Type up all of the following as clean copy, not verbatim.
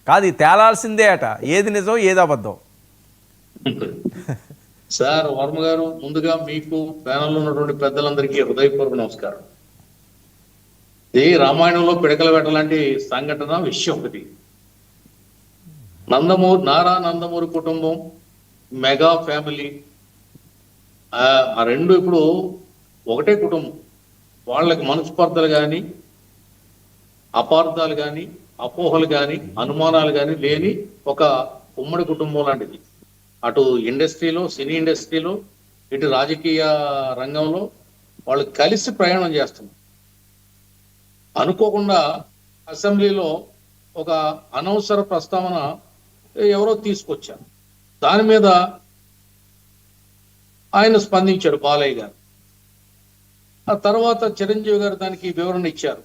కాదు తేలాల్సిందే అట, ఏది నిజం ఏది అబద్ధం. సార్ వర్మ గారు, ముందుగా మీకు ప్యానల్లో ఉన్నటువంటి పెద్దలందరికీ హృదయపూర్వక నమస్కారం. ఇది రామాయణంలో పిడకలు పెట్టలాంటి సంఘటన విషయం ఒకటి. నారా నందమూరి కుటుంబం, మెగా ఫ్యామిలీ, ఆ రెండు ఇప్పుడు ఒకటే కుటుంబం. వాళ్ళకి మనస్పర్ధలు కానీ, అపార్థాలు కానీ, అపోహలు కానీ, అనుమానాలు కానీ లేని ఒక ఉమ్మడి కుటుంబం లాంటిది. అటు ఇండస్ట్రీలో, సినీ ఇండస్ట్రీలో, ఇటు రాజకీయ రంగంలో వాళ్ళు కలిసి ప్రయాణం చేస్తున్నారు. అనుకోకుండా అసెంబ్లీలో ఒక అనవసర ప్రస్తావన ఎవరో తీసుకొచ్చారు. దాని మీద ఆయన స్పందించాడు, బాలయ్య గారు. ఆ తర్వాత చిరంజీవి గారు దానికి వివరణ ఇచ్చారు.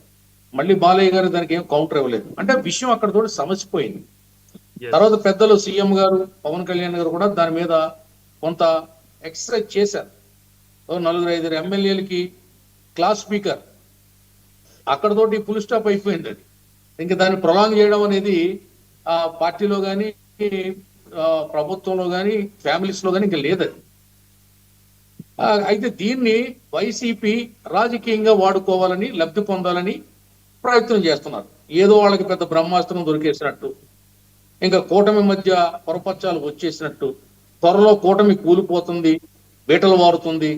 మళ్ళీ బాలయ్య గారు దానికి ఏం కౌంటర్ ఇవ్వలేదు. అంటే విషయం అక్కడ తోటి సమసిపోయింది. తర్వాత పెద్దలు సీఎం గారు, పవన్ కళ్యాణ్ గారు కూడా దాని మీద కొంత ఎక్సర్సైజ్ చేశారు. 4-5 ఎమ్మెల్యేలకి క్లాస్ స్పీకర్ అక్కడతోటి ఫుల్ స్టాప్ అయిపోయింది. అది ఇంకా దాన్ని ప్రొలాంగ్ చేయడం అనేది ఆ పార్టీలో కానీ, ప్రభుత్వంలో కానీ, ఫ్యామిలీస్ లో కానీ ఇంకా లేదది. అయితే దీన్ని వైసీపీ రాజకీయంగా వాడుకోవాలని, లబ్ధి పొందాలని ప్రయత్నం చేస్తున్నారు. ఏదో వాళ్ళకి పెద్ద బ్రహ్మాస్త్రం దొరికేసినట్టు, ఇంకా కూటమి మధ్య పొరపచ్చాలు వచ్చేసినట్టు, త్వరలో కూటమి కూలిపోతుంది, బీటలు వారుతుంది,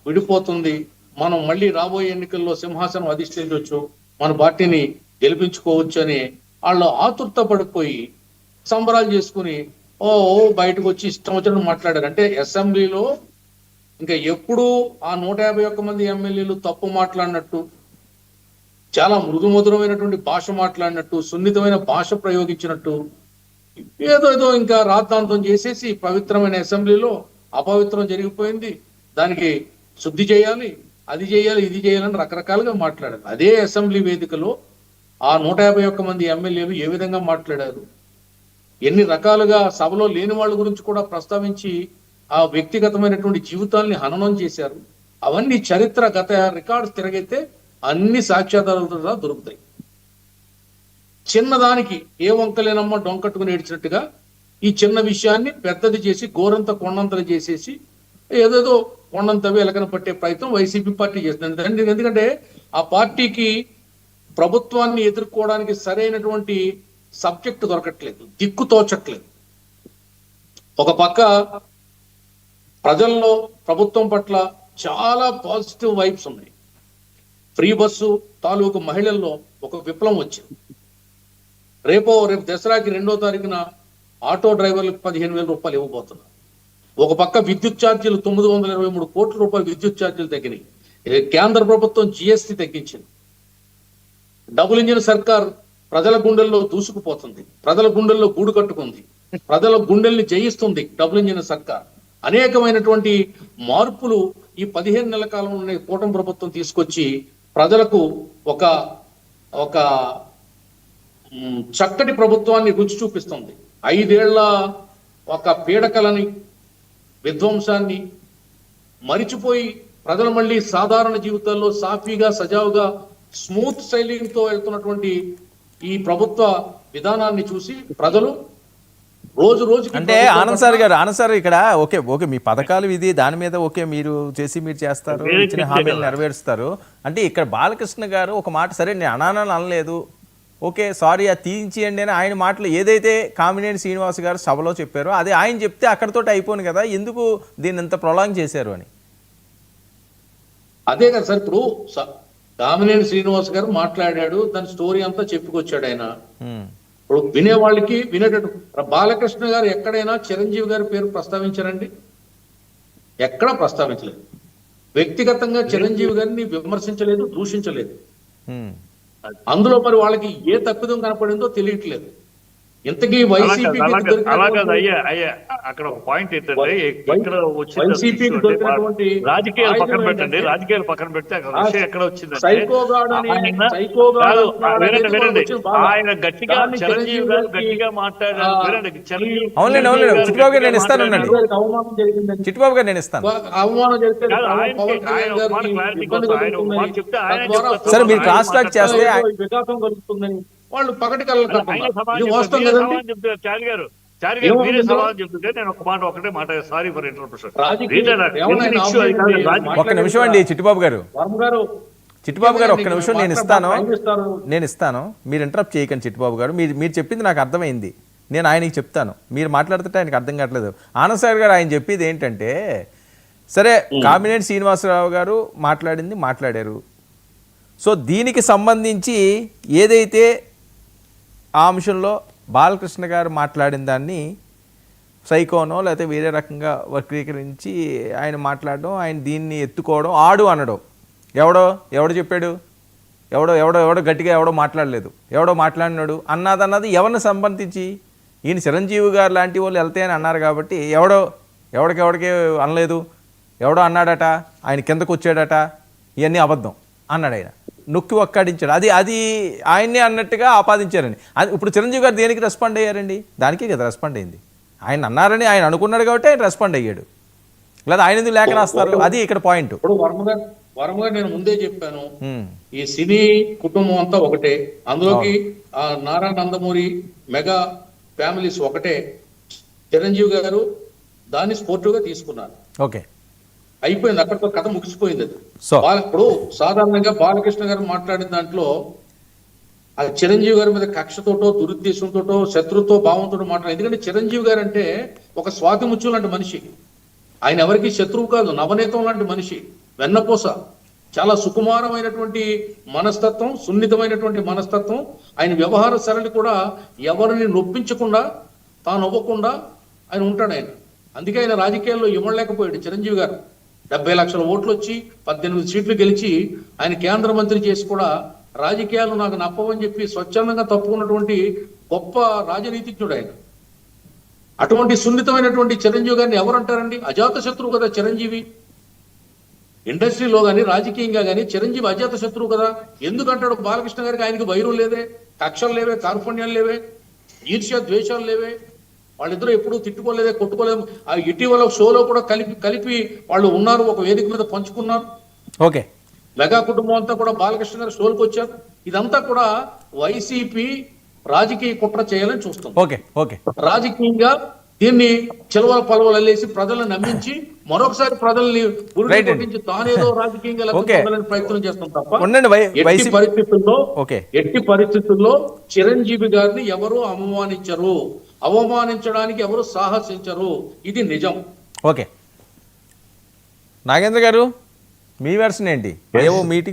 విడిపోతుంది, మనం మళ్ళీ రాబోయే ఎన్నికల్లో సింహాసనం అధిష్ఠించవచ్చు, మన పార్టీని గెలిపించుకోవచ్చు అని వాళ్ళు ఆతుర్త పడిపోయి సంబరాలు చేసుకుని బయటకు వచ్చి ఇష్టం వచ్చినట్టు మాట్లాడారు. అంటే అసెంబ్లీలో ఇంకా ఎప్పుడు ఆ 151 మంది ఎమ్మెల్యేలు తప్పు మాట్లాడినట్టు, చాలా మృదుమధురమైనటువంటి భాష మాట్లాడినట్టు, సున్నితమైన భాష ప్రయోగించినట్టు, ఏదో ఇంకా రాద్ధాంతం చేసేసి పవిత్రమైన అసెంబ్లీలో అపవిత్రం జరిగిపోయింది, దానికి శుద్ధి చేయాలి, అది చేయాలి, ఇది చేయాలని రకరకాలుగా మాట్లాడారు. అదే అసెంబ్లీ వేదికలో ఆ 151 మంది ఎమ్మెల్యేలు ఏ విధంగా మాట్లాడారు, ఎన్ని రకాలుగా సభలో లేని వాళ్ళ గురించి కూడా ప్రస్తావించి ఆ వ్యక్తిగతమైనటువంటి జీవితాల్ని హననం చేశారు. అవన్నీ చరిత్ర గత రికార్డ్స్ తిరగైతే అన్ని సాక్ష్యాధారాలతో దొరుకుతాయి. చిన్నదానికి ఏ వంకలేనమ్మ డొంకట్టుకుని ఏడ్చినట్టుగా ఈ చిన్న విషయాన్ని పెద్దది చేసి గోరంత కొండంతలు చేసేసి ఏదేదో కొండంతవి ఎలకన పట్టే ప్రయత్నం వైసీపీ పార్టీ చేస్తుంది. ఎందుకంటే ఆ పార్టీకి ప్రభుత్వాన్ని ఎదుర్కోవడానికి సరైనటువంటి సబ్జెక్ట్ దొరకట్లేదు, దిక్కు తోచట్లేదు. ఒక పక్క ప్రజల్లో ప్రభుత్వం పట్ల చాలా పాజిటివ్ వైబ్స్ ఉన్నాయి. ఫ్రీ బస్సు తాలూకు మహిళల్లో ఒక విప్లవం వచ్చింది. రేపు దసరాకి 2వ తారీఖున ఆటో డ్రైవర్లకు 15,000 రూపాయలు ఇవ్వబోతున్నారు. ఒక పక్క విద్యుత్ ఛార్జీలు 923 కోట్ల రూపాయలు విద్యుత్ ఛార్జీలు తగ్గినాయి. కేంద్ర ప్రభుత్వం జిఎస్టీ తగ్గించింది. డబుల్ ఇంజిన్ సర్కార్ ప్రజల గుండెల్లో దూసుకుపోతుంది, ప్రజల గుండెల్లో గూడు కట్టుకుంది, ప్రజల గుండెల్ని జయిస్తుంది డబుల్ ఇంజిన్ సర్కార్. అనేకమైనటువంటి మార్పులు ఈ 15 నెలల కాలంలోనే కూటమి ప్రభుత్వం తీసుకొచ్చి ప్రజలకు ఒక ఒక చక్కటి ప్రభుత్వాన్ని రుచి చూపిస్తుంది. 5 ఏళ్ల ఒక పీడకలని, విధ్వంసాన్ని మరిచిపోయి ప్రజలు మళ్ళీ సాధారణ జీవితాల్లో సాఫీగా, సజావుగా, స్మూత్ సైలింగ్ తో వెళ్తున్నటువంటి ఈ ప్రభుత్వ విధానాన్ని చూసి ప్రజలు రోజు అంటే ఆనంద్ సార్ ఇక్కడ ఓకే మీ పథకాలు ఇది, దాని మీద ఓకే మీరు చేస్తారు, ఇచ్చిన హామీలు నెరవేరుస్తారు. అంటే ఇక్కడ బాలకృష్ణ గారు ఒక మాట, సరే నేను అనలేదు, ఓకే సారీ అది తీయించేయండి అని ఆయన మాటలు ఏదైతే కామినేని శ్రీనివాస్ గారు సభలో చెప్పారో అదే ఆయన చెప్తే అక్కడతోటి అయిపోను కదా, ఎందుకు దీన్ని ఇంత ప్రొలాంగ్ చేశారు అని. అదే కదా సార్, ఇప్పుడు కామినేని శ్రీనివాస్ గారు మాట్లాడాడు, దాని స్టోరీ అంతా చెప్పుకొచ్చాడు ఆయన. ఇప్పుడు వినేవాళ్ళకి వినేటట్టు బాలకృష్ణ గారు ఎక్కడైనా చిరంజీవి గారి పేరు ప్రస్తావించారండి? ఎక్కడా ప్రస్తావించలేదు. వ్యక్తిగతంగా చిరంజీవి గారిని విమర్శించలేదు, దూషించలేదు. అందులో మరి వాళ్ళకి ఏ తప్పిదం కనపడిందో తెలియట్లేదు. ఇంతకీ వైసీపీ అక్కడ ఒక పాయింట్ ఏంటంటే, ఇక్కడ వచ్చింది రాజకీయాలు పక్కన పెట్టండి, రాజకీయాలు పక్కన పెడితే అక్కడ విషయం ఎక్కడ వచ్చిందంటే, ఆయన గట్టిగా చిరంజీవి గారు గట్టిగా మాట్లాడారు. చిట్టుబాబు గారు నేను ఇస్తాను. సరే మీరు క్రాస్ టాక్ చేస్తే వికాసం కలుగుతుందని వాళ్ళు పగటి కళ్ళ ఆయనే కంటున్నారు. సమాధానం ఇది వాస్తవం చెప్తారు, మీరే కదండి. సమాధానం చెప్తారు. చారి గారు మీరే ఏమవుతుందో సమాధానం చెప్తుంటే నేను ఒకటే మాట సారీ ఫర్ ఇంటర్ప్రిషన్. రాజకీయ ఏమన్నా ఆయన ఇష్యూ అది కాదు. ఆపేయండి. రాజకీయ ఒక్క నిమిషం అండి చిట్టిబాబు గారు, వర్మ గారు చిట్టిబాబు గారు ఒక్క నిమిషం మాట్లాడతారు. నేను ఇస్తాను, మీరు ఇంటరప్ట్ చేయకండి చిట్టిబాబు గారు. మీరు చెప్పింది నాకు అర్థమైంది, నేను ఆయనకి చెప్తాను. మీరు మాట్లాడుతుంటే ఆయనకు అర్థం కావట్లేదు. ఆనంద్ సాగర్ గారు ఆయన చెప్పేది ఏంటంటే, సరే కామినేని శ్రీనివాసరావు గారు మాట్లాడారు. సో దీనికి సంబంధించి ఏదైతే ఆ అంశంలో బాలకృష్ణ గారు మాట్లాడిన దాన్ని సైకోనో లేకపోతే వేరే రకంగా వక్రీకరించి ఆయన మాట్లాడడం, ఆయన దీన్ని ఎత్తుకోవడం, ఆడు అనడం, ఎవడో చెప్పాడు, ఎవడో గట్టిగా ఎవడో మాట్లాడలేదు, ఎవడో మాట్లాడినాడు అన్నది ఎవరిని సంబంధించి? ఈయన చిరంజీవి గారు లాంటి వాళ్ళు వెళ్తే అని అన్నారు కాబట్టి ఎవడికి అనలేదు, ఎవడో అన్నాడట, ఆయన కిందకు వచ్చాడట, ఇవన్నీ అబద్ధం అన్నాడు, ఆయన నొక్కి ఒక్కాడించాడు, అది ఆయన్నే అన్నట్టుగా ఆపాదించారని. అది ఇప్పుడు చిరంజీవి గారు దేనికి రెస్పాండ్ అయ్యారండి? దానికే కదా రెస్పాండ్ అయింది. ఆయన అన్నారని ఆయన అనుకున్నాడు కాబట్టి ఆయన రెస్పాండ్ అయ్యాడు, లేదా ఆయన ఎందుకు లేఖ రాస్తారు? అది ఇక్కడ పాయింట్. ఇప్పుడు వర్మ గారు నేను ముందే చెప్పాను, ఈ సినీ కుటుంబం అంతా ఒకటే, అందులోకి నారా నందమూరి మెగా ఫ్యామిలీస్ ఒకటే. చిరంజీవి గారు దాన్ని స్పోర్టివ్ గా తీసుకున్నారు, ఓకే, అయిపోయింది, అక్కడితో కథ ముగిసిపోయింది. అది సో ఇప్పుడు సాధారణంగా బాలకృష్ణ గారు మాట్లాడిన దాంట్లో ఆ చిరంజీవి గారి మీద కక్షతోటో దురుద్దేశంతోటో శత్రుత్వ భావంతో మాట్లాడారు. ఎందుకంటే చిరంజీవి గారు అంటే ఒక స్వాతి ముత్యం లాంటి మనిషి, ఆయన ఎవరికి శత్రువు కాదు, నవనీతం లాంటి మనిషి, వెన్నపూస, చాలా సుకుమారమైనటువంటి మనస్తత్వం, సున్నితమైనటువంటి మనస్తత్వం. ఆయన వ్యవహార సరళి కూడా ఎవరిని నొప్పించకుండా, తాను అవ్వకుండా ఆయన ఉంటాడు. ఆయన అందుకే ఆయన రాజకీయాల్లో ఇవ్వలేకపోయాడు. చిరంజీవి గారు 70 లక్షల ఓట్లు వచ్చి 18 సీట్లు గెలిచి ఆయన కేంద్ర మంత్రి చేసి కూడా రాజకీయాలు నాకు నప్పవని చెప్పి స్వచ్ఛందంగా తప్పుకున్నటువంటి గొప్ప రాజనీతిజ్ఞుడు ఆయన. అటువంటి సున్నితమైనటువంటి చిరంజీవి గారిని ఎవరంటారండి? అజాత శత్రువు కదా చిరంజీవి. ఇండస్ట్రీలో కానీ రాజకీయంగా కానీ చిరంజీవి అజాత శత్రువు కదా. ఎందుకంటాడు బాలకృష్ణ గారికి ఆయనకి వైరం లేదే, కక్షలు లేవే, కార్పణ్యాలు లేవే, ఈర్ష్య ద్వేషాలు లేవే, వాళ్ళిద్దరూ ఎప్పుడూ తిట్టుకోలేదే, కొట్టుకోలేదు. ఆ ఇటీవల షోలో కూడా కలిపి వాళ్ళు ఉన్నారు, ఒక వేదిక మీద పంచుకున్నారు. ఓకే, మెగా కుటుంబం అంతా కూడా బాలకృష్ణ గారు షోలకు వచ్చారు. ఇదంతా కూడా వైసీపీ రాజకీయ కుట్ర చేయాలని చూస్తుంది. ఓకే, రాజకీయంగా దీన్ని చిలవల పలవలు అల్లేసి ప్రజలను నమ్మించి మరొకసారి ప్రజల్ని గురించి తానేదో రాజకీయంగా లబ్ధిపొందాలని ప్రయత్నం చేస్తాం తప్ప ఎట్టి పరిస్థితుల్లో చిరంజీవి గారిని ఎవరు అవమానించడానికి ఎవరు సాహసించరు. ఇది నిజం. ఓకే, నాగేంద్ర గారు మీ వెర్షన్ ఏంటి? ఏవో మీటింగ్